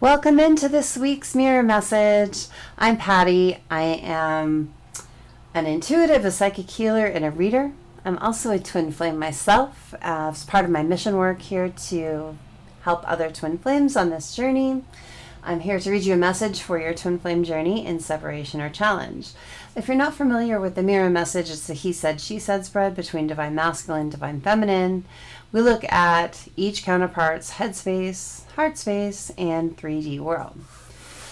Welcome into this week's mirror message. I'm Patty. I am an intuitive, a psychic healer, and a reader. I'm also a twin flame myself. As part of my mission work here to help other twin flames on this journey. I'm here to read you a message for your twin flame journey in separation or challenge. If you're not familiar with the mirror message, it's the he said, she said spread between divine masculine, divine feminine. We look at each counterpart's headspace, heart space, and 3D world.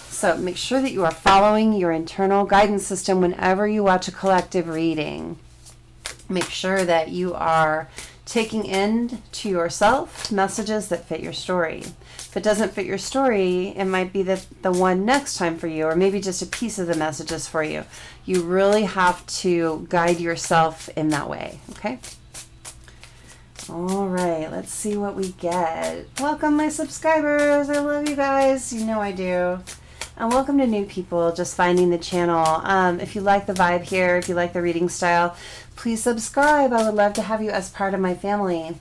So make sure that you are following your internal guidance system whenever you watch a collective reading. Make sure that you are taking in to yourself messages that fit your story. If it doesn't fit your story, it might be the one next time for you, or maybe just a piece of the messages for you. You really have to guide yourself in that way, okay? All right, let's see what we get. Welcome, my subscribers. I love you guys. You know I do. And welcome to new people just finding the channel. If you like the vibe here, if you like the reading style, please subscribe. I would love to have you as part of my family.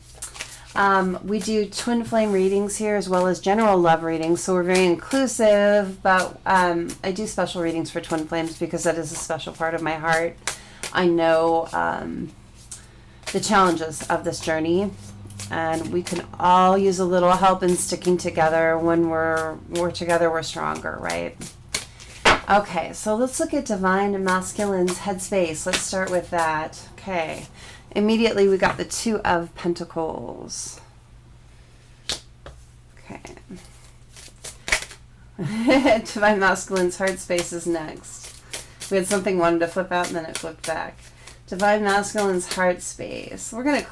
We do twin flame readings here as well as general love readings, so we're very inclusive, but I do special readings for twin flames because that is a special part of my heart. I know the challenges of this journey, and we can all use a little help in sticking together. When we're together, we're stronger, right? Okay, so let's look at divine masculine's headspace. Let's start with that. Okay, immediately we got the Two of Pentacles. Okay. Divine masculine's heart space is next. We had something wanted to flip out and then it flipped back. Divine masculine's heart space. We're going to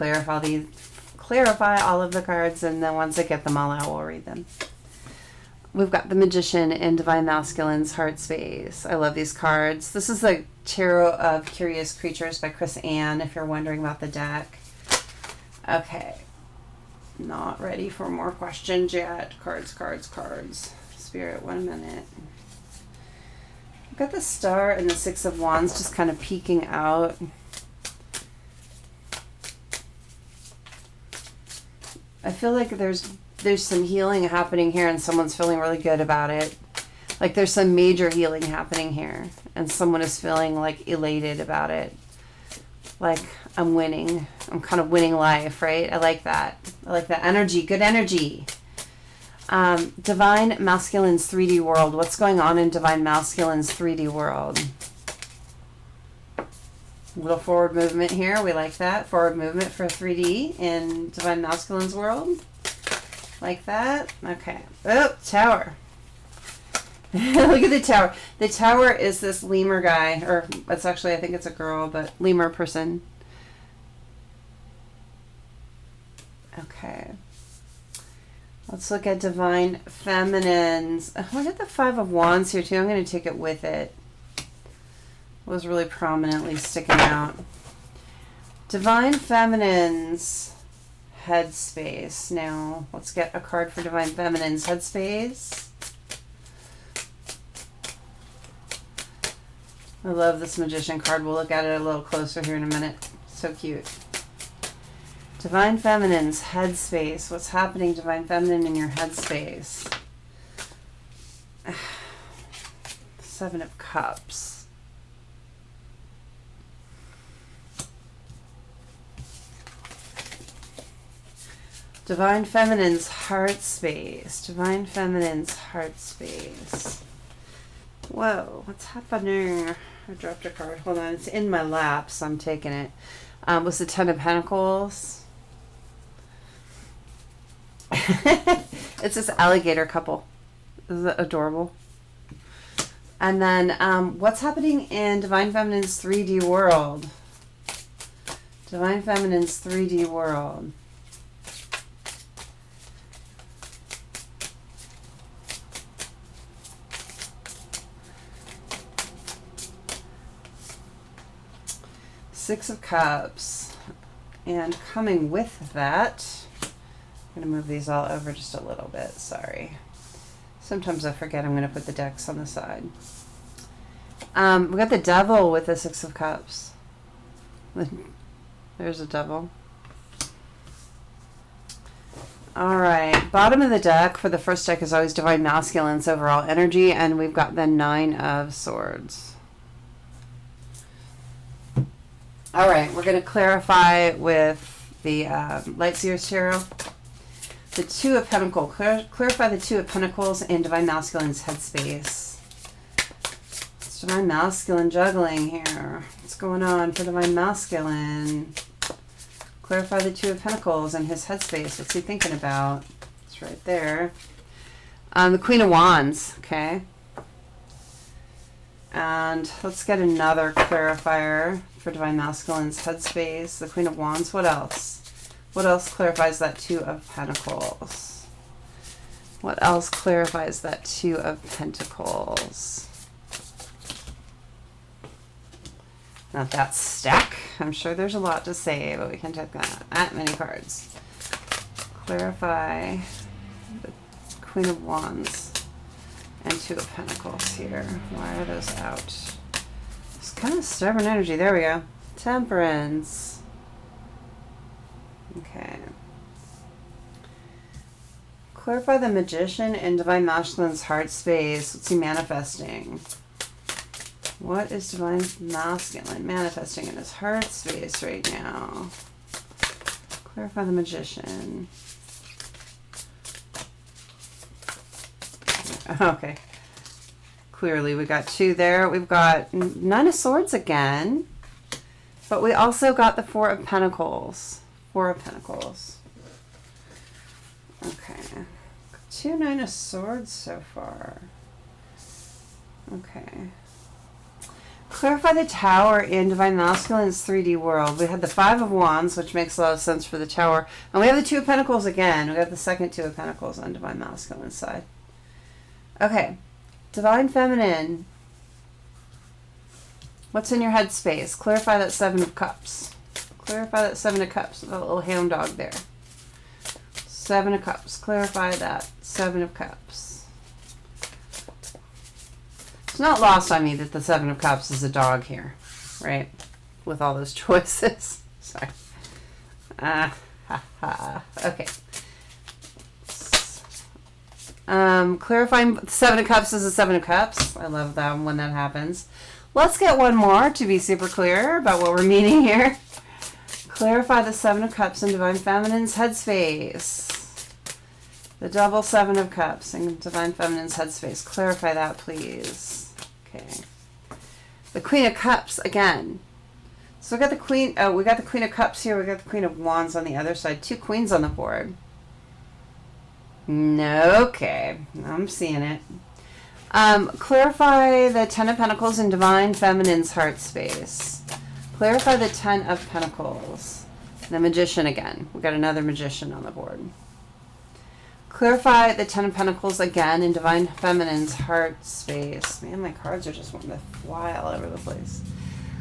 clarify all of the cards, and then once I get them all out, we'll read them. We've got the Magician in divine masculine's heart space. I love these cards. This is the Tarot of Curious Creatures by Chris Ann, if you're wondering about the deck. Okay. Not ready for more questions yet. Cards. Spirit, 1 minute. I've got the Star and the Six of Wands just kind of peeking out. I feel like there's some healing happening here and someone's feeling really good about it. Like there's some major healing happening here and someone is feeling like elated about it. Like I'm winning. I'm kind of winning life, right? I like that. I like that energy. Good energy. Divine masculine's 3D world. What's going on in divine masculine's 3D world? Little forward movement here. We like that. Forward movement for 3D in divine masculine's world. Like that. Okay. Oh, Tower. Look at the Tower. The Tower is this lemur guy, or it's actually, I think it's a girl, but lemur person. Okay. Let's look at divine feminines. Oh, I got the Five of Wands here too. I'm going to take it with it. Was really prominently sticking out. Divine feminine's headspace. Now, let's get a card for divine feminine's headspace. I love this Magician card. We'll look at it a little closer here in a minute. So cute. Divine feminine's headspace. What's happening, divine feminine, in your headspace? Seven of Cups. Divine feminine's heart space. Divine feminine's heart space. Whoa, what's happening? I dropped a card. Hold on, it's in my lap, so I'm taking it. Was the Ten of Pentacles. It's this alligator couple. Isn't it adorable? And then, what's happening in divine feminine's 3D world? Divine feminine's 3D world. Six of Cups, and coming with that, I'm going to move these all over just a little bit, sorry. Sometimes I forget I'm going to put the decks on the side. We got the Devil with the Six of Cups. There's a Devil. All right, bottom of the deck for the first deck is always Divine Masculine's overall energy, and we've got the 9 of Swords. All right, we're going to clarify with the Light Seers Tarot. The 2 of Pentacles. Clarify the 2 of Pentacles in Divine Masculine's headspace. It's Divine Masculine juggling here. What's going on for Divine Masculine? Clarify the 2 of Pentacles and his headspace. What's he thinking about? It's right there. The Queen of Wands, okay. And let's get another clarifier for Divine Masculine's headspace. The Queen of Wands. What else? What else clarifies that 2 of Pentacles? What else clarifies that 2 of Pentacles? Not that stack. I'm sure there's a lot to say, but we can take that many cards. Clarify the Queen of Wands and 2 of Pentacles here. Why are those out? It's kind of stubborn energy. There we go. Temperance. Okay. Clarify the Magician in Divine Masculine's heart space. What's he manifesting? What is Divine Masculine manifesting in his heart space right now? Clarify the Magician. Okay. Clearly we got 2 there. We've got 9 of Swords again. But we also got the 4 of Pentacles. 4 of Pentacles. Okay. 2 9 of Swords so far. Okay. Clarify the Tower in Divine Masculine's 3D world. We had the 5 of Wands, which makes a lot of sense for the Tower. And we have the 2 of Pentacles again. We got the second 2 of Pentacles on Divine Masculine's side. Okay. Divine Feminine. What's in your headspace? Clarify that 7 of Cups. Clarify that 7 of Cups. The little hound dog there. 7 of Cups. Clarify that 7 of Cups. It's not lost on me that the 7 of Cups is a dog here, right? With all those choices. Sorry. Okay. Clarifying 7 of Cups is a 7 of Cups. I love that when that happens. Let's get one more to be super clear about what we're meaning here. Clarify the 7 of Cups in Divine Feminine's headspace. The double 7 of Cups in Divine Feminine's headspace. Clarify that, please. Okay. The Queen of Cups again. So we got the Queen. Oh, we got the Queen of Cups here. We got the Queen of Wands on the other side. 2 queens on the board. Okay, I'm seeing it. Clarify the 10 of Pentacles in Divine Feminine's heart space. Clarify the 10 of Pentacles. The Magician again. We got another Magician on the board. Clarify the 10 of Pentacles again in Divine Feminine's heart space. Man, my cards are just wanting to fly all over the place.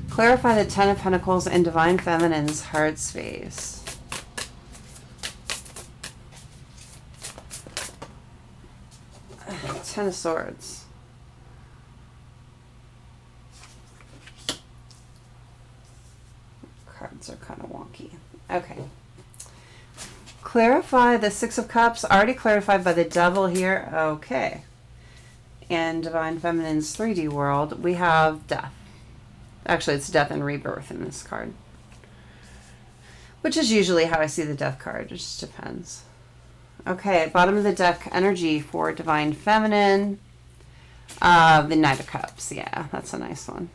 Clarify the 10 of Pentacles in Divine Feminine's heart space. Ten of Swords. Cards are kind of wonky. Okay. Clarify the 6 of Cups. Already clarified by the Devil here. Okay. And Divine Feminine's 3D world, we have death. Actually, it's death and rebirth in this card. Which is usually how I see the death card. It just depends. Okay, bottom of the deck energy for Divine Feminine. The Knight of Cups. Yeah, that's a nice one.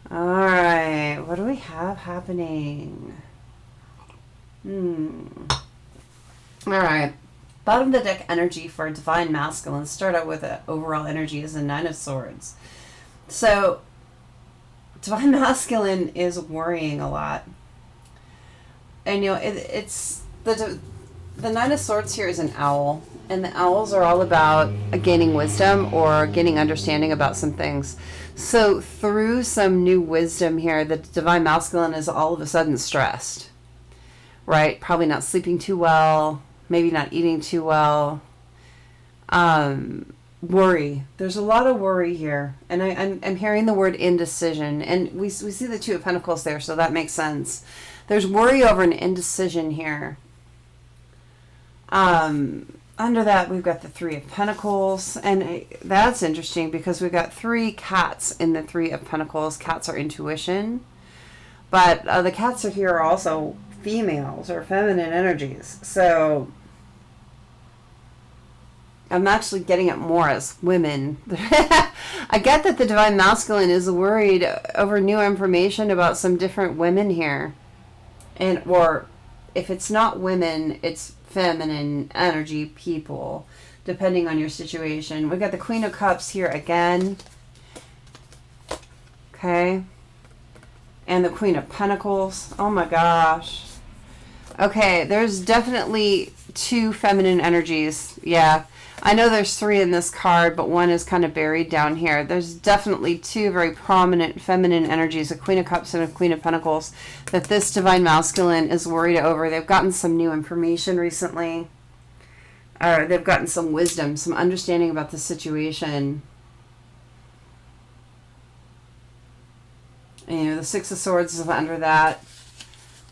All right, what do we have happening? All right, bottom of the deck energy for Divine Masculine. Start out with an overall energy is the 9 of Swords. So, Divine Masculine is worrying a lot. And, you know, it's... The 9 of Swords here is an owl, and the owls are all about gaining wisdom or gaining understanding about some things. So through some new wisdom here, the Divine Masculine is all of a sudden stressed, right? Probably not sleeping too well, maybe not eating too well. Worry. There's a lot of worry here, and I'm hearing the word indecision, and we see the 2 of Pentacles there, so that makes sense. There's worry over an indecision here. Under that, we've got the Three of Pentacles, and that's interesting because we've got 3 cats in the Three of Pentacles. Cats are intuition, but the cats are here are also females or feminine energies. So I'm actually getting it more as women. I get that the Divine Masculine is worried over new information about some different women here, and or if it's not women, it's feminine energy people, depending on your situation. We've got the Queen of Cups here again. Okay. And the Queen of Pentacles. Oh my gosh. Okay, there's definitely 2 feminine energies. Yeah. I know there's 3 in this card, but one is kind of buried down here. There's definitely 2 very prominent feminine energies, a Queen of Cups and a Queen of Pentacles, that this Divine Masculine is worried over. They've gotten some new information recently. Or they've gotten some wisdom, some understanding about the situation. And, you know, the Six of Swords is under that.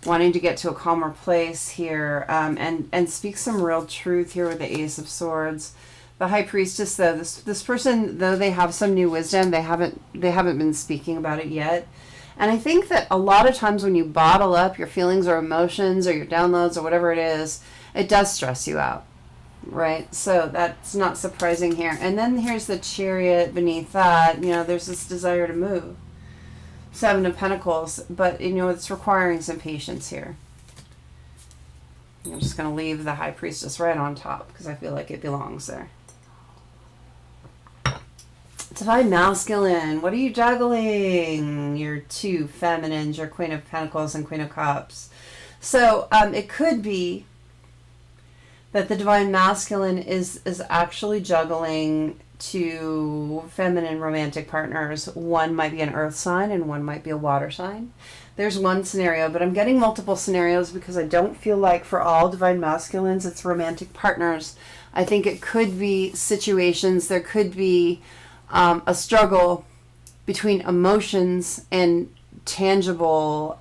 Wanting to get to a calmer place here, and speak some real truth here with the Ace of Swords. The High Priestess, though, this person, though they have some new wisdom, they haven't been speaking about it yet. And I think that a lot of times when you bottle up your feelings or emotions or your downloads or whatever it is, it does stress you out, right? So that's not surprising here. And then here's the Chariot beneath that. You know, there's this desire to move. 7 of Pentacles, but you know, it's requiring some patience here. I'm just going to leave the High Priestess right on top because I feel like it belongs there. Divine Masculine, what are you juggling? Your 2 feminines, your Queen of Pentacles and Queen of Cups. So it could be that the Divine Masculine is actually juggling 2 feminine romantic partners. One might be an earth sign and one might be a water sign. There's one scenario, but I'm getting multiple scenarios because I don't feel like for all Divine Masculines it's romantic partners. I think it could be situations, there could be a struggle between emotions and tangible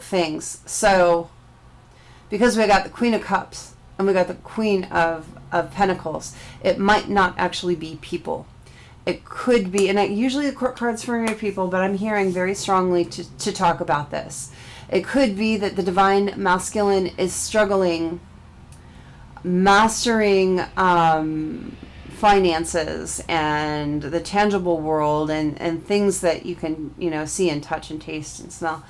things. So because we got the Queen of Cups and we got the Queen of Pentacles, it might not actually be people. It could be, and usually the court cards for people, but I'm hearing very strongly to talk about this. It could be that the Divine Masculine is struggling mastering finances and the tangible world and things that you can, you know, see and touch and taste and smell,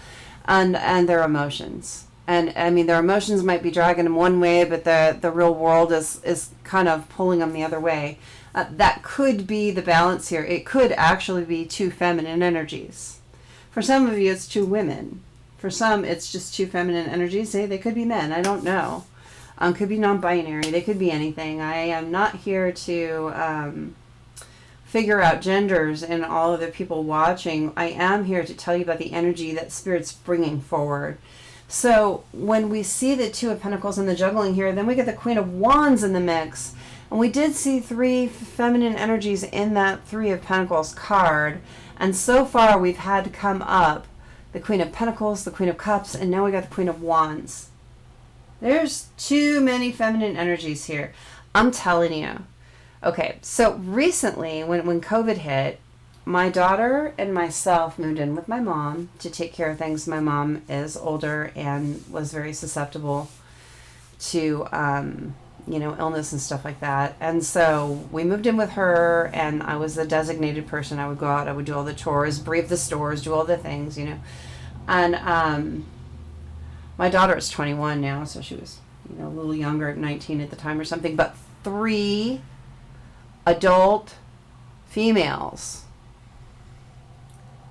and their emotions. And I mean, their emotions might be dragging them one way, but the real world is kind of pulling them the other way. That could be the balance here. It could actually be 2 feminine energies. For some of you, it's 2 women. For some, it's just 2 feminine energies. They could be men. I don't know. Could be non-binary. They could be anything. I am not here to figure out genders and all of the people watching. I am here to tell you about the energy that Spirit's bringing forward. So when we see the 2 of Pentacles and the juggling here, then we get the Queen of Wands in the mix. And we did see 3 feminine energies in that 3 of Pentacles card. And so far we've had come up the Queen of Pentacles, the Queen of Cups, and now we got the Queen of Wands. There's too many feminine energies here. I'm telling you. Okay, so recently when COVID hit, my daughter and myself moved in with my mom to take care of things. My mom is older and was very susceptible to, you know, illness and stuff like that. And so we moved in with her, and I was the designated person. I would go out, I would do all the chores, brief the stores, do all the things, you know. And my daughter is 21 now, so she was, you know, a little younger, 19 at the time or something. But 3 adult females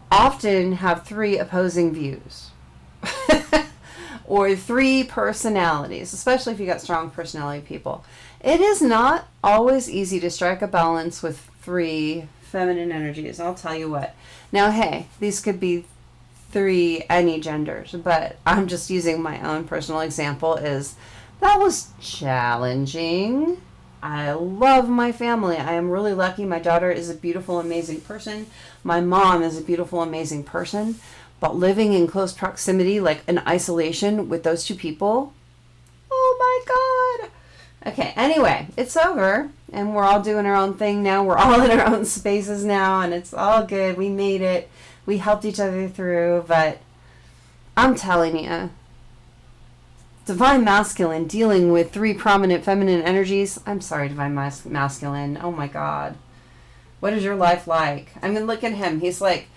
often have 3 opposing views or 3 personalities, especially if you got strong personality people. It is not always easy to strike a balance with 3 feminine energies, I'll tell you what. Now, hey, these could be 3 any genders, but I'm just using my own personal example. Is that was challenging. I love my family. I am really lucky. My daughter is a beautiful, amazing person. My mom is a beautiful, amazing person. but living in close proximity, like in isolation with those two people, oh my God. Okay, anyway, it's over, and we're all doing our own thing now. We're all in our own spaces now, and it's all good. We made it. We helped each other through, but I'm telling you, divine masculine dealing with 3 prominent feminine energies. I'm sorry, divine masculine. Oh my God. What is your life like? I mean, look at him. He's like,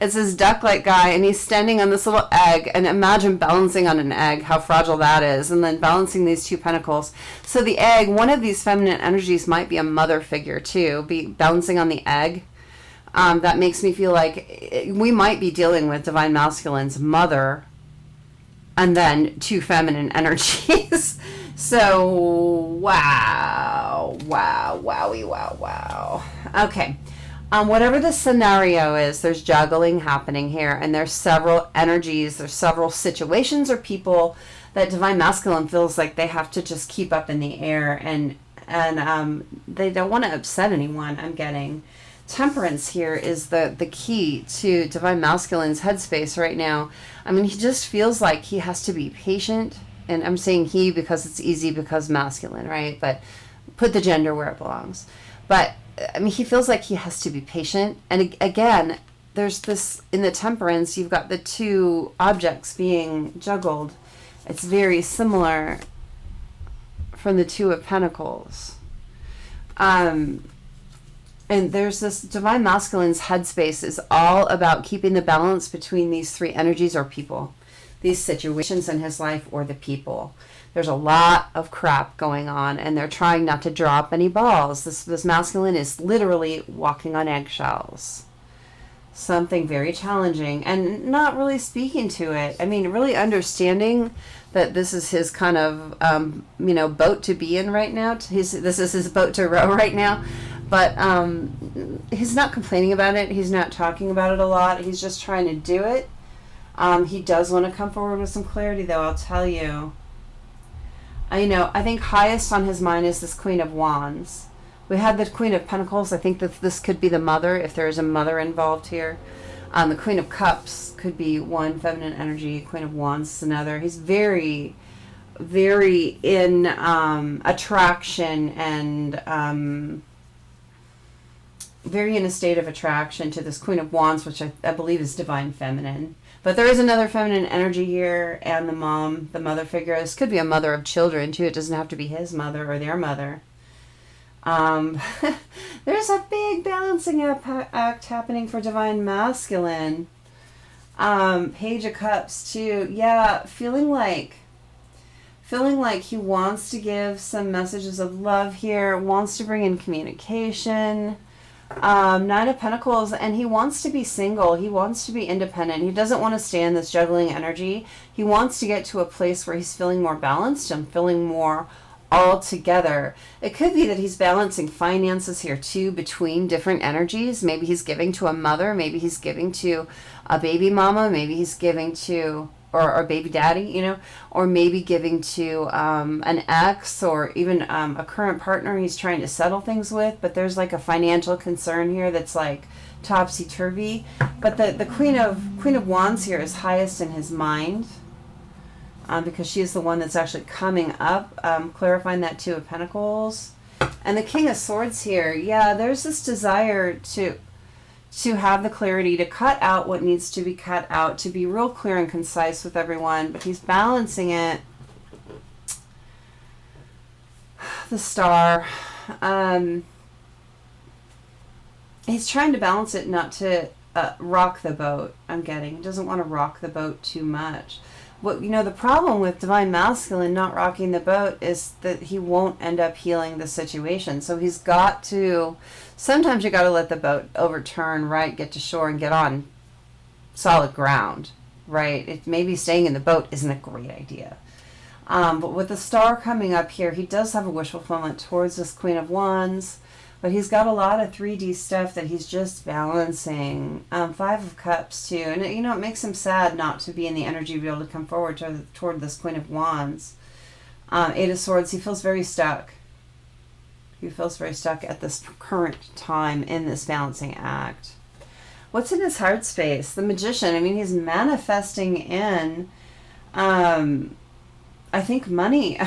it's this duck-like guy, and he's standing on this little egg, and imagine balancing on an egg, how fragile that is, and then balancing these 2 pentacles. So the egg, one of these feminine energies might be a mother figure too, be balancing on the egg. That makes me feel like we might be dealing with divine masculine's mother and then 2 feminine energies. So, wow. Wowie, wow. Okay. Whatever the scenario is, there's juggling happening here, and there's several energies, there's several situations or people that divine masculine feels like they have to just keep up in the air, and they don't want to upset anyone. I'm getting temperance here is the key to divine masculine's headspace right now. I mean, he just feels like he has to be patient, and I'm saying he because it's easy because masculine, right? But put the gender where it belongs. But I mean, he feels like he has to be patient. And again, there's this, in the temperance, you've got the 2 objects being juggled. It's very similar from the 2 of Pentacles. And there's this divine masculine's headspace is all about keeping the balance between these 3 energies or people, these situations in his life or the people. There's a lot of crap going on, and they're trying not to drop any balls. This masculine is literally walking on eggshells. Something very challenging, and not really speaking to it. I mean, really understanding that this is his kind of, boat to be in right now. This is his boat to row right now. But he's not complaining about it. He's not talking about it a lot. He's just trying to do it. He does want to come forward with some clarity, though, I'll tell you. I think highest on his mind is this Queen of Wands. We had the Queen of Pentacles. I think that this could be the mother, if there is a mother involved here. The Queen of Cups could be one feminine energy. Queen of Wands is another. He's very, very in attraction and very in a state of attraction to this Queen of Wands, which I believe is divine feminine. But there is another feminine energy here, and the mom, the mother figure. This could be a mother of children, too. It doesn't have to be his mother or their mother. There's a big balancing act happening for divine masculine. Page of Cups, too. Yeah, feeling like he wants to give some messages of love here, wants to bring in communication. 9 of Pentacles, and he wants to be single. He wants to be independent. He doesn't want to stay in this juggling energy. He wants to get to a place where he's feeling more balanced and feeling more all together. It could be that he's balancing finances here too between different energies. Maybe he's giving to a mother. Maybe he's giving to a baby mama. Maybe he's giving to or baby daddy, or maybe giving to an ex or even a current partner he's trying to settle things with, but there's like a financial concern here that's like topsy-turvy. But the Queen of Wands here is highest in his mind because she is the one that's actually coming up, clarifying that 2 of Pentacles. And the King of Swords here, yeah, there's this desire to have the clarity, to cut out what needs to be cut out, to be real clear and concise with everyone, but he's balancing it. The Star. He's trying to balance it not to rock the boat, I'm getting. He doesn't want to rock the boat too much. The problem with divine masculine not rocking the boat is that he won't end up healing the situation. So he's got to, sometimes you got to let the boat overturn, right? Get to shore and get on solid ground, right? Maybe staying in the boat isn't a great idea. But with the Star coming up here, he does have a wish fulfillment towards this Queen of Wands. But he's got a lot of 3D stuff that he's just balancing. 5 of Cups, too. And, it makes him sad not to be in the energy to be able to come forward toward this Queen of Wands. 8 of Swords, he feels very stuck. He feels very stuck at this current time in this balancing act. What's in his heart space? The Magician. I mean, he's manifesting in, I think, money.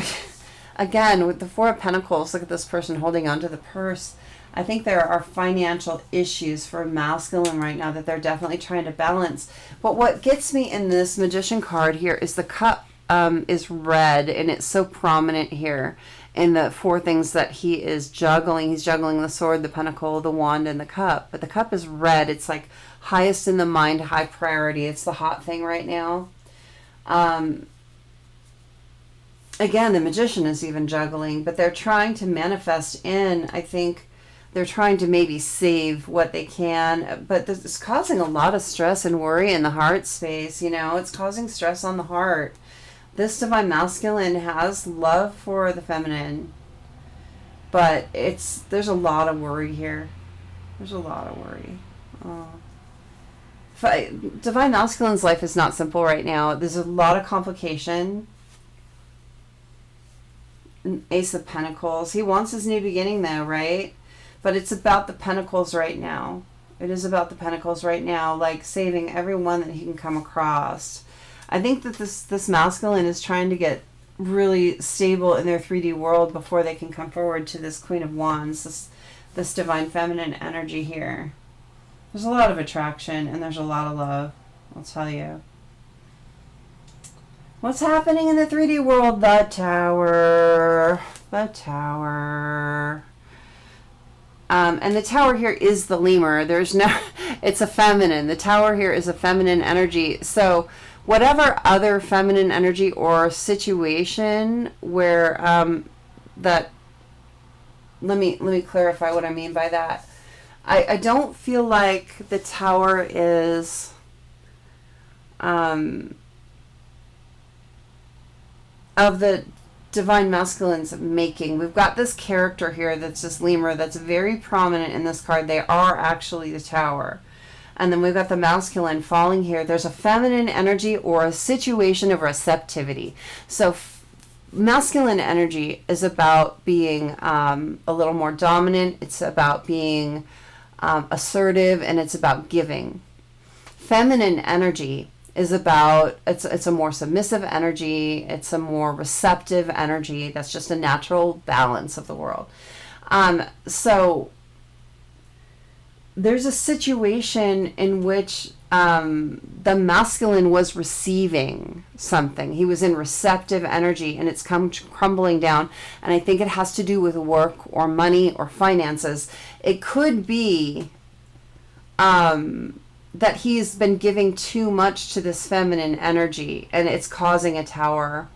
Again, with the Four of Pentacles, look at this person holding onto the purse. I think there are financial issues for masculine right now that they're definitely trying to balance. But what gets me in this Magician card here is the cup is red, and it's so prominent here in the four things that he is juggling. He's juggling the sword, the pentacle, the wand, and the cup. But the cup is red. It's like highest in the mind, high priority. It's the hot thing right now. Again, the Magician is even juggling, but they're trying to manifest in, I think, they're trying to maybe save what they can, but it's causing a lot of stress and worry in the heart space. You know, it's causing stress on the heart. This Divine Masculine has love for the feminine, but there's a lot of worry here. There's a lot of worry. Oh. Divine Masculine's life is not simple right now. There's a lot of complication. Ace of Pentacles. He wants his new beginning though, right? But it's about the Pentacles right now. It is about the Pentacles right now, like saving everyone that he can come across. I think that this masculine is trying to get really stable in their 3D world before they can come forward to this Queen of Wands, this divine feminine energy here. There's a lot of attraction and there's a lot of love, I'll tell you. What's happening in the 3D world? The Tower. The Tower. And the Tower here is the lemur. There's no, it's a feminine. The Tower here is a feminine energy. So whatever other feminine energy or situation where that, let me clarify what I mean by that. I don't feel like the Tower is of the Divine Masculine's making. We've got this character here that's this lemur that's very prominent in this card. They are actually the Tower. And then we've got the masculine falling here. There's a feminine energy or a situation of receptivity. So masculine energy is about being a little more dominant. It's about being assertive, and it's about giving. Feminine energy is about, it's a more submissive energy. It's a more receptive energy. That's just a natural balance of the world. So there's a situation in which the masculine was receiving something. He was in receptive energy, and it's come crumbling down. And I think it has to do with work or money or finances. It could be that he's been giving too much to this feminine energy, and it's causing a Tower.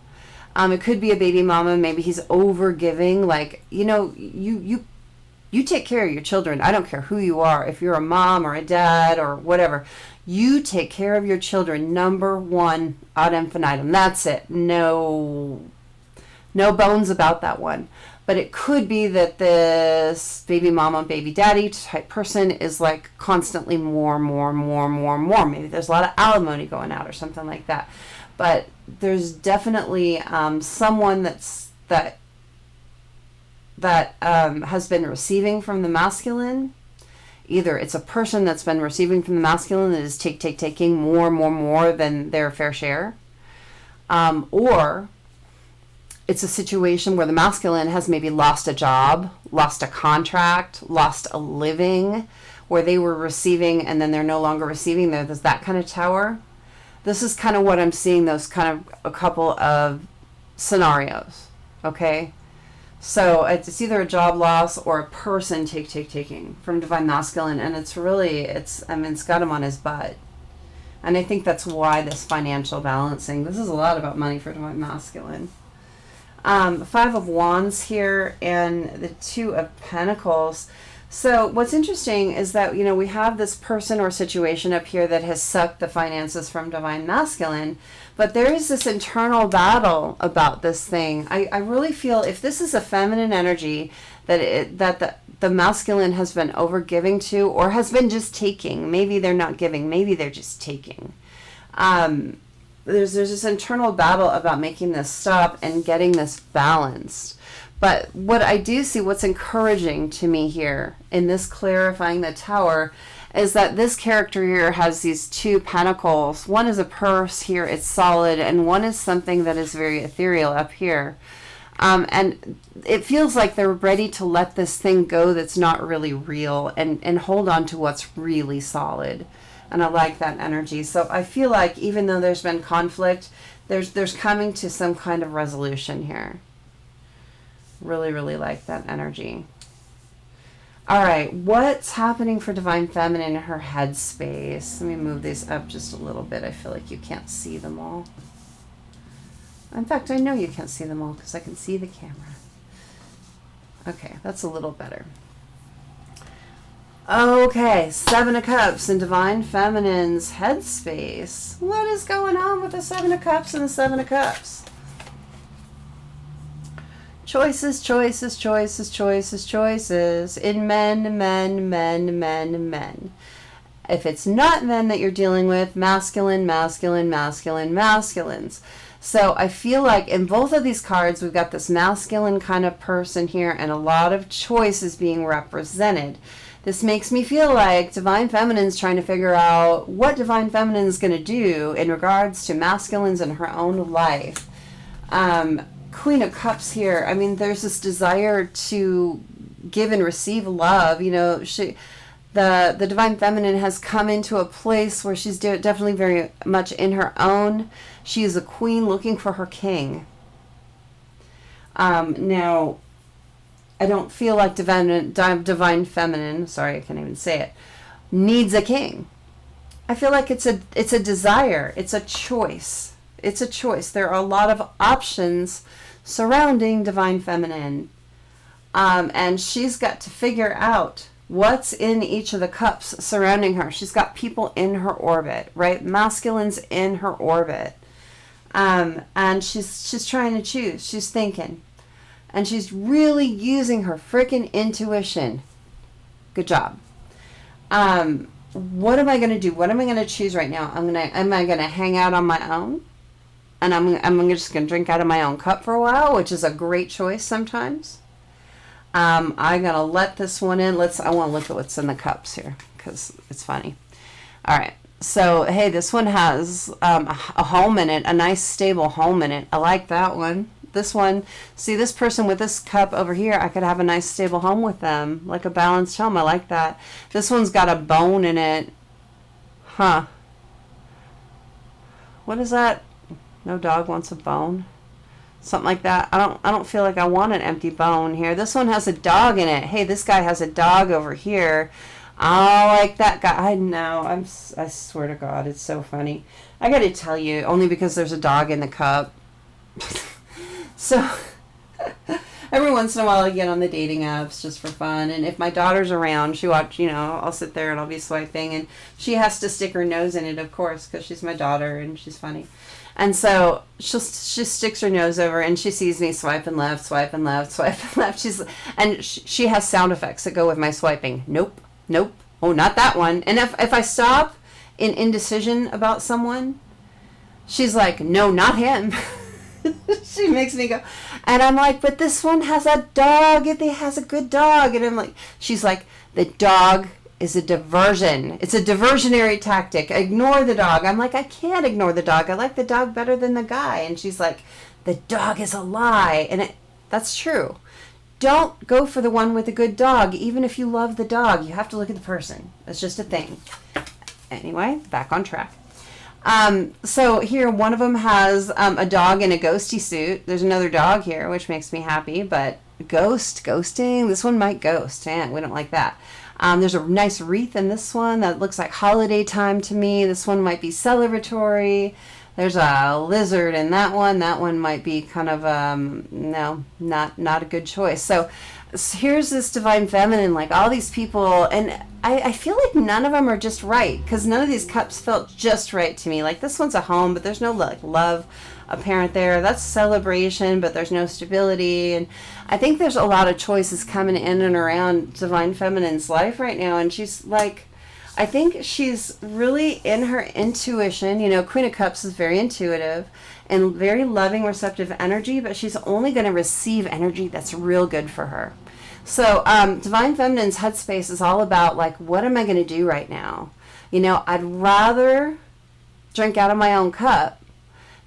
It could be a baby mama. Maybe he's over giving. Like, you know, you take care of your children. I don't care who you are. If you're a mom or a dad or whatever, you take care of your children. Number one, ad infinitum. That's it. No bones about that one. But it could be that this baby mama, baby daddy type person is like constantly more. Maybe there's a lot of alimony going out or something like that. But there's definitely someone that has been receiving from the masculine. Either it's a person that's been receiving from the masculine that is taking more than their fair share, or it's a situation where the masculine has maybe lost a job, lost a contract, lost a living, where they were receiving and then they're no longer receiving. There's that kind of Tower. This is kind of what I'm seeing, those kind of a couple of scenarios, okay? So it's either a job loss or a person taking from Divine Masculine, and it's got him on his butt. And I think that's why this financial balancing, this is a lot about money for Divine Masculine. Five of Wands here and the Two of Pentacles. So what's interesting is that, you know, we have this person or situation up here that has sucked the finances from Divine Masculine, but there is this internal battle about this thing. I really feel if this is a feminine energy that the masculine has been overgiving to, or has been just taking. Maybe they're not giving, maybe they're just taking. There's this internal battle about making this stop and getting this balanced. But what I do see, what's encouraging to me here in this clarifying the Tower, is that this character here has these two pentacles. One is a purse here, it's solid, and one is something that is very ethereal up here. And it feels like they're ready to let this thing go that's not really real and hold on to what's really solid. And I like that energy. So I feel like even though there's been conflict, there's coming to some kind of resolution here. Really, really like that energy. All right, what's happening for Divine Feminine in her headspace? Let me move these up just a little bit. I feel like you can't see them all. In fact, I know you can't see them all because I can see the camera. Okay, that's a little better. Okay, Seven of Cups in Divine Feminine's headspace. What is going on with the Seven of Cups and the Seven of Cups? Choices, choices, choices, choices, choices. In men, men, men, men, men. If it's not men that you're dealing with, masculine, masculine, masculine, masculines. So I feel like in both of these cards, we've got this masculine kind of person here and a lot of choices being represented. This makes me feel like Divine Feminine's trying to figure out what Divine Feminine's going to do in regards to masculines in her own life. Queen of Cups here. I mean, there's this desire to give and receive love. You know, the Divine Feminine has come into a place where she's definitely very much in her own. She is a queen looking for her king. Now, I don't feel like Divine Feminine, sorry, I can't even say it, needs a king. I feel like it's a desire. It's a choice. It's a choice. There are a lot of options surrounding Divine Feminine. And she's got to figure out what's in each of the cups surrounding her. She's got people in her orbit, right? Masculines in her orbit. And she's trying to choose. She's thinking. And she's really using her freaking intuition. Good job. What am I going to do? What am I going to choose right now? Am I going to hang out on my own? And I'm just going to drink out of my own cup for a while, which is a great choice sometimes. I'm going to let this one in. I want to look at what's in the cups here because it's funny. All right. So, hey, this one has a home in it, a nice stable home in it. I like that one. This one, see this person with this cup over here, I could have a nice stable home with them, like a balanced home. I like that. This one's got a bone in it. Huh. What is that? No dog wants a bone. Something like that. I don't feel like I want an empty bone here. This one has a dog in it. Hey, this guy has a dog over here. I like that guy. I know. I swear to God, it's so funny. I got to tell you, only because there's a dog in the cup. So every once in a while I get on the dating apps just for fun. And if my daughter's around, I'll sit there and I'll be swiping. And she has to stick her nose in it, of course, because she's my daughter and she's funny. And so she sticks her nose over and she sees me swiping left, swiping left, swiping left. She has sound effects that go with my swiping. Nope, nope, oh, not that one. And if I stop in indecision about someone, she's like, no, not him. She makes me go. And I'm like, but this one has a dog. It has a good dog. And she's like, the dog is a diversion. It's a diversionary tactic. Ignore the dog. I'm like, I can't ignore the dog. I like the dog better than the guy. And she's like, the dog is a lie. And that's true. Don't go for the one with the good dog. Even if you love the dog, you have to look at the person. That's just a thing. Anyway, back on track. So here, one of them has a dog in a ghosty suit. There's another dog here, which makes me happy. But ghosting, this one might ghost. Man, we don't like that. There's a nice wreath in this one that looks like holiday time to me. This one might be celebratory. There's a lizard in that one. That one might be kind of, no, not a good choice. So here's this Divine Feminine, like all these people, and I feel like none of them are just right, because none of these cups felt just right to me. Like this one's a home, but there's no love apparent there. That's celebration, but there's no stability. And I think there's a lot of choices coming in and around Divine Feminine's life right now, and she's like, I think she's really in her intuition. Queen of Cups is very intuitive and very loving, receptive energy, but she's only going to receive energy that's real good for her. So Divine Feminine's headspace is all about, like, what am I going to do right now? You know, I'd rather drink out of my own cup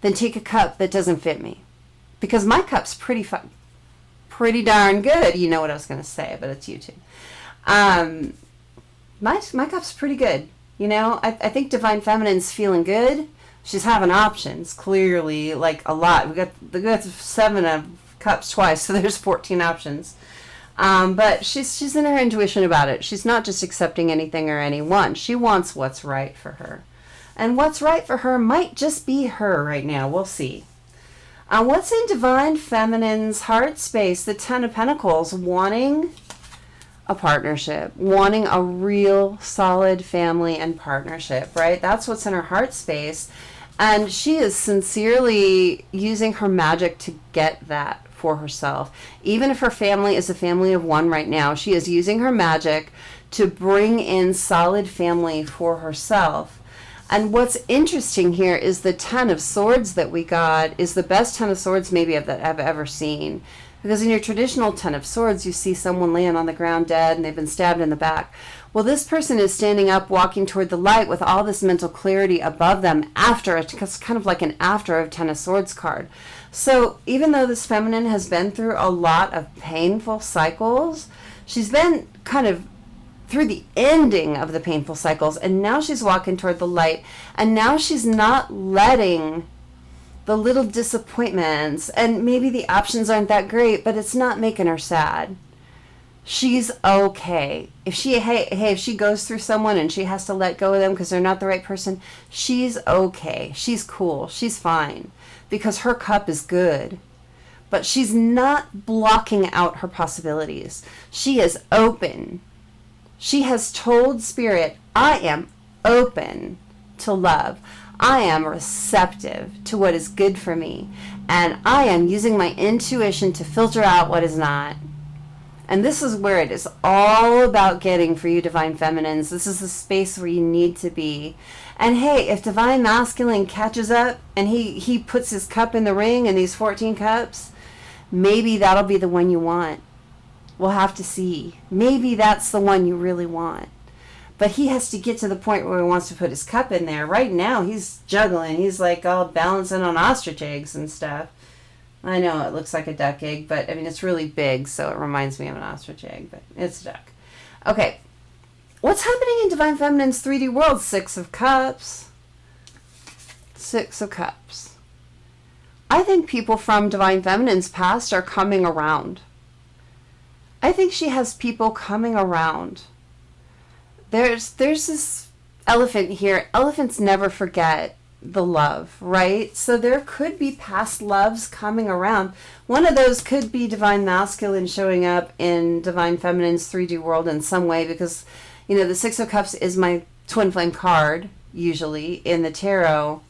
than take a cup that doesn't fit me. Because my cup's pretty darn good. You know what I was going to say, but it's YouTube. My cup's pretty good. You know, I think Divine Feminine's feeling good. She's having options, clearly, like a lot. We got 7 of cups twice, so there's 14 options. But she's in her intuition about it. She's not just accepting anything or anyone. She wants what's right for her. And what's right for her might just be her right now. We'll see. What's in Divine Feminine's heart space? The Ten of Pentacles, wanting a partnership, wanting a real solid family and partnership, right? That's what's in her heart space. And she is sincerely using her magic to get that for herself. Even if her family is a family of one right now, she is using her magic to bring in solid family for herself. And what's interesting here is the Ten of Swords that we got is the best Ten of Swords maybe that I've ever seen. Because in your traditional Ten of Swords, you see someone laying on the ground dead and they've been stabbed in the back. Well, this person is standing up, walking toward the light with all this mental clarity above them after it. It's kind of like an after of Ten of Swords card. So even though this feminine has been through a lot of painful cycles, she's been kind of through the ending of the painful cycles, and now she's walking toward the light, and now she's not letting the little disappointments, and maybe the options aren't that great, but it's not making her sad. She's okay. If she goes through someone and she has to let go of them because they're not the right person, she's okay. She's cool. She's fine because her cup is good. But she's not blocking out her possibilities. She is open. She has told Spirit, I am open to love. I am receptive to what is good for me. And I am using my intuition to filter out what is not. And this is where it is all about getting for you, Divine Feminines. This is the space where you need to be. And hey, if Divine Masculine catches up and he puts his cup in the ring and these 14 cups, maybe that'll be the one you want. We'll have to see. Maybe that's the one you really want. But he has to get to the point where he wants to put his cup in there. Right now, he's juggling. He's like all balancing on ostrich eggs and stuff. I know it looks like a duck egg, but I mean, it's really big, so it reminds me of an ostrich egg, but it's a duck. Okay. What's happening in Divine Feminine's 3D world? 6 of Cups. 6 of Cups. I think people from Divine Feminine's past are coming around. I think she has people coming around. There's this elephant here. Elephants never forget the love, right? So there could be past loves coming around. One of those could be Divine Masculine showing up in Divine Feminine's 3D world in some way, because, you know, the 6 of Cups is my twin flame card, usually, in the tarot.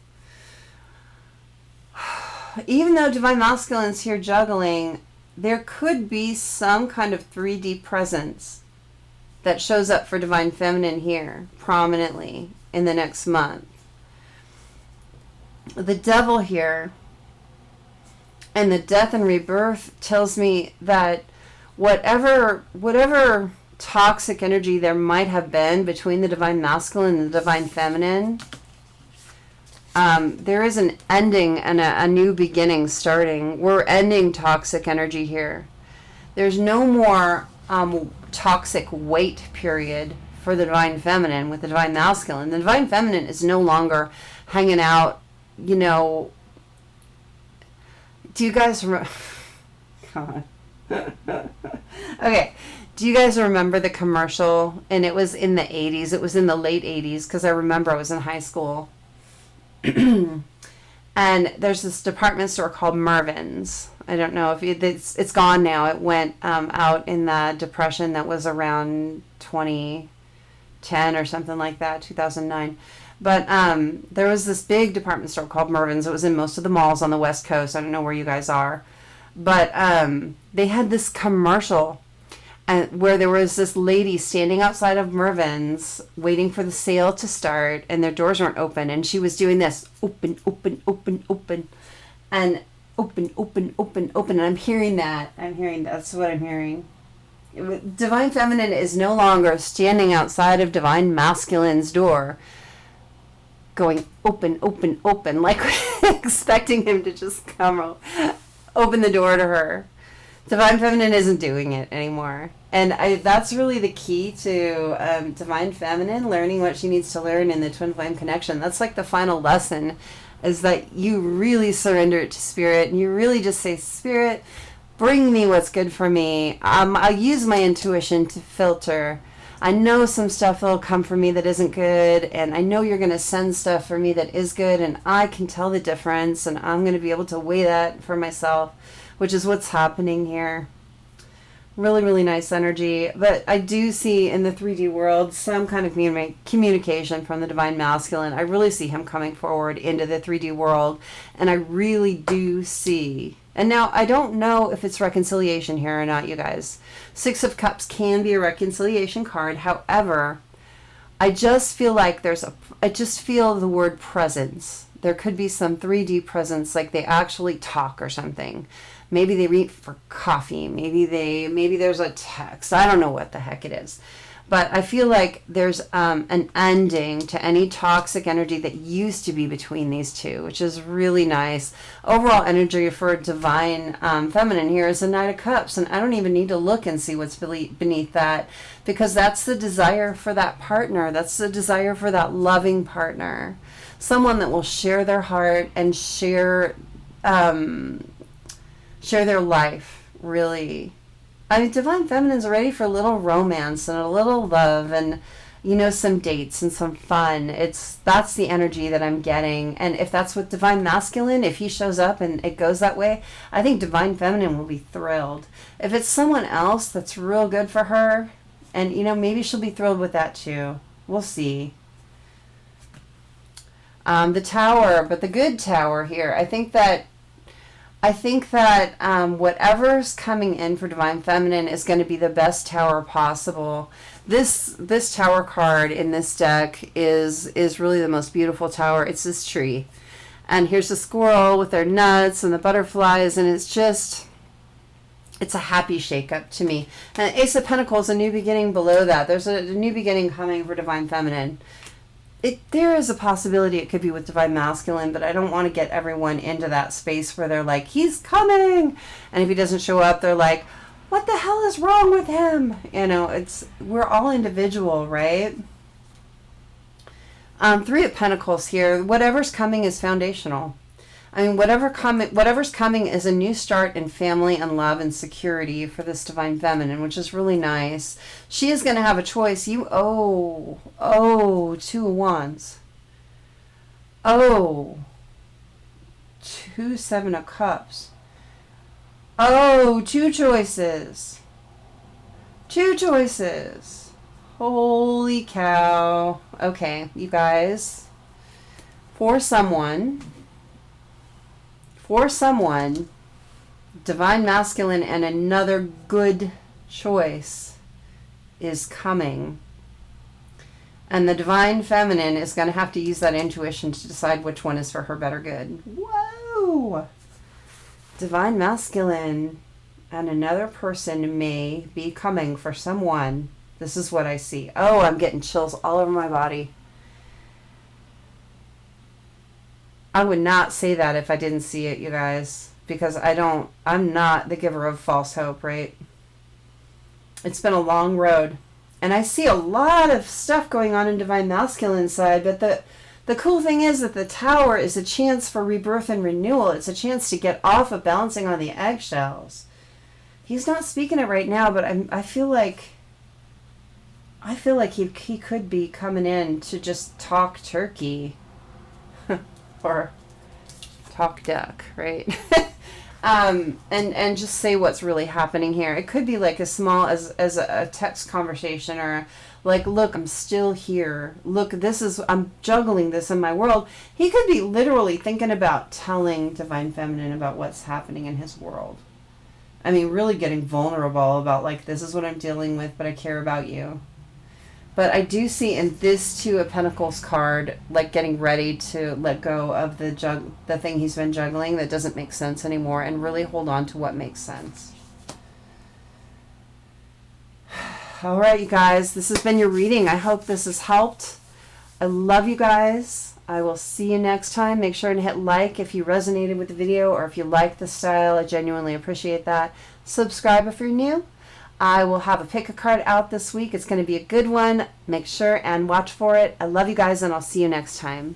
Even though Divine Masculine's here juggling, there could be some kind of 3D presence that shows up for Divine Feminine here, prominently, in the next month. The Devil here and the death and rebirth tells me that whatever toxic energy there might have been between the Divine Masculine and the Divine Feminine, there is an ending and a new beginning starting. We're ending toxic energy here. There's no more toxic wait period for the Divine Feminine with the Divine Masculine. The Divine Feminine is no longer hanging out, you know. Do you guys remember? God. Okay. Do you guys remember the commercial? And it was in the 80s. It was in the late 80s, because I remember I was in high school. And there's this department store called Mervyn's. I don't know if it's gone now. It went out in the depression that was around 2010 or something like that, 2009. But there was this big department store called Mervyn's. It was in most of the malls on the West Coast. I don't know where you guys are. But they had this commercial where there was this lady standing outside of Mervyn's waiting for the sale to start, and their doors weren't open. And she was doing this, open, open, open, open, and open, open, open, open. And I'm hearing that. That's what I'm hearing. Divine Feminine is no longer standing outside of Divine Masculine's door going open, open, open, like expecting him to just come open the door to her. Divine Feminine isn't doing it anymore. And that's really the key to Divine Feminine, learning what she needs to learn in the Twin Flame connection. That's like the final lesson, is that you really surrender it to Spirit, and you really just say, Spirit, bring me what's good for me. I'll use my intuition to filter. I know some stuff will come for me that isn't good, and I know you're going to send stuff for me that is good, and I can tell the difference, and I'm going to be able to weigh that for myself, which is what's happening here. Really, really nice energy. But I do see in the 3D world some kind of communication from the Divine Masculine. I really see him coming forward into the 3D world, and I really do see... And now, I don't know if it's reconciliation here or not, you guys. Six of Cups can be a reconciliation card. However, I just feel like I just feel the word presence. There could be some 3D presence, like they actually talk or something. Maybe they meet for coffee. Maybe there's a text. I don't know what the heck it is. But I feel like there's an ending to any toxic energy that used to be between these two, which is really nice. Overall energy for Divine Feminine here is the Knight of Cups. And I don't even need to look and see what's beneath that, because that's the desire for that partner. That's the desire for that loving partner. Someone that will share their heart and share their life, really. I mean, Divine Feminine's ready for a little romance and a little love and, you know, some dates and some fun. That's the energy that I'm getting. And if that's with Divine Masculine, if he shows up and it goes that way, I think Divine Feminine will be thrilled. If it's someone else that's real good for her, and, you know, maybe she'll be thrilled with that too. We'll see. The Tower, but the good Tower here, I think that whatever's coming in for Divine Feminine is going to be the best Tower possible. This Tower card in this deck is really the most beautiful Tower. It's this tree. And here's the squirrel with their nuts and the butterflies, and it's a happy shake-up to me. And Ace of Pentacles, a new beginning below that. There's a new beginning coming for Divine Feminine. There is a possibility it could be with Divine Masculine, but I don't want to get everyone into that space where they're like, he's coming! And if he doesn't show up, they're like, what the hell is wrong with him? You know, we're all individual, right? Three of Pentacles here. Whatever's coming is foundational. I mean, whatever's coming is a new start in family and love and security for this Divine Feminine, which is really nice. She is going to have a choice. Two of Wands. Two Seven of Cups. Two choices. Two choices. Holy cow. Okay, you guys. For someone, Divine Masculine and another good choice is coming. And the Divine Feminine is going to have to use that intuition to decide which one is for her better good. Whoa! Divine Masculine and another person may be coming for someone. This is what I see. Oh, I'm getting chills all over my body. I would not say that if I didn't see it, you guys, because I'm not the giver of false hope, right? It's been a long road, and I see a lot of stuff going on in Divine Masculine side, but the cool thing is that the Tower is a chance for rebirth and renewal. It's a chance to get off of balancing on the eggshells. He's not speaking it right now, but I feel like he could be coming in to just talk turkey. Or talk duck, right? And just say what's really happening here. It could be like as small as a text conversation, or like, look, I'm still here. Look, I'm juggling this in my world. He could be literally thinking about telling Divine Feminine about what's happening in his world. I mean, really getting vulnerable about, like, this is what I'm dealing with, but I care about you. But I do see in this Two of Pentacles card, like, getting ready to let go of the thing he's been juggling that doesn't make sense anymore, and really hold on to what makes sense. All right, you guys, this has been your reading. I hope this has helped. I love you guys. I will see you next time. Make sure to hit like if you resonated with the video or if you like the style. I genuinely appreciate that. Subscribe if you're new. I will have a pick a card out this week. It's going to be a good one. Make sure and watch for it. I love you guys, and I'll see you next time.